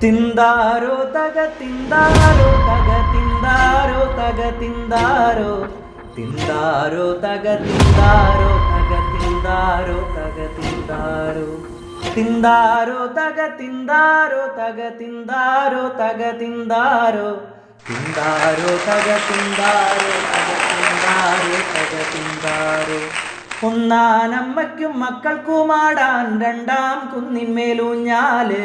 തിന്താരോ തക തിന്താരോ തക തിന്താരോ തക തിന്താരോ തിന്താരോ തക തിന്താരോ തക തിന്താരോ തക തിന്താരോ തിന്താരോ തക തിന്താരോ തക തിന്താരോ തക തിന്താരോ തിന്താരോ തക തിന്താരോ തക തിന്താരോ തക തിന്താരോ ഒന്നാനമ്മയ്ക്കും മക്കൾക്കുമാടാൻ രണ്ടാം കുന്നിന്മേലൂഞ്ഞാല്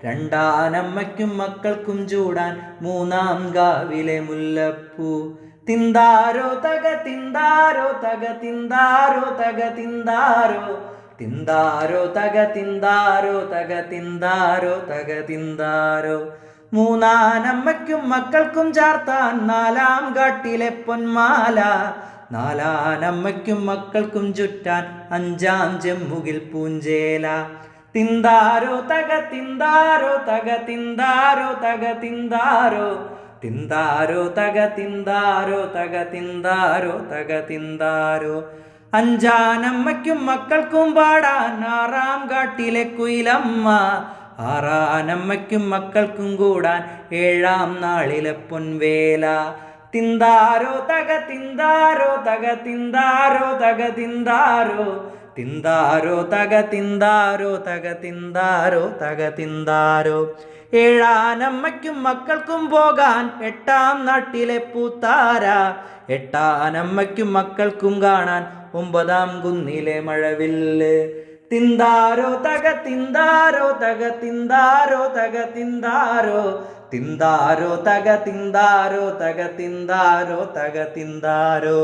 രണ്ടാനമ്മയ്ക്കും മക്കൾക്കും ചൂടാൻ മൂന്നാം കാവിലെ മുല്ലപ്പൂ തിന്താരോ തക തിന്താരോ തക തിന്താരോ തക തിന്താരോ തിന്താരോ തക തിന്താരോ തക തിന്താരോ തക തിന്താരോ മൂന്നാനമ്മയ്ക്കും മക്കൾക്കും ചാർത്താൻ നാലാം കാട്ടിലെ പൊന്മാല നാലാനമ്മയ്ക്കും മക്കൾക്കും ചുറ്റാൻ അഞ്ചാം ജമ്മുകിൽ പൂഞ്ചേല തിന്താരോ തക തിന്താരോ തക തിന്താരോ തക തിന്താരോ തിന്താരോ തക തിന്താരോ തക തിന്താരോ തക തിന്താരോ അഞ്ചാനമ്മയ്ക്കും മക്കൾക്കും പാടാൻ ആറാം കാട്ടിലെ കുയിലമ്മ ആറാനമ്മയ്ക്കും മക്കൾക്കും കൂടാൻ ഏഴാം നാളിലെ പൊൻവേല തിന്താരോ തക തിന്താരോ തക തിന്താരോ തക തിന്താരോ തിന്താരോ തക തിന്താരോ തക തിന്താരോ തക തിന്താരോ ഏഴാനമ്മയ്ക്കും മക്കൾക്കും പോകാൻ എട്ടാം നാട്ടിലെ പൂത്താര എട്ടാനമ്മയ്ക്കും മക്കൾക്കും കാണാൻ ഒമ്പതാം കുന്നിലെ മഴവില്ല് തിന്താരോ തക തിന്താരോ തക തിന്താരോ തക തിന്താരോ തിന്താരോ തക തിന്താരോ തക തിന്താരോ തക തിന്താരോ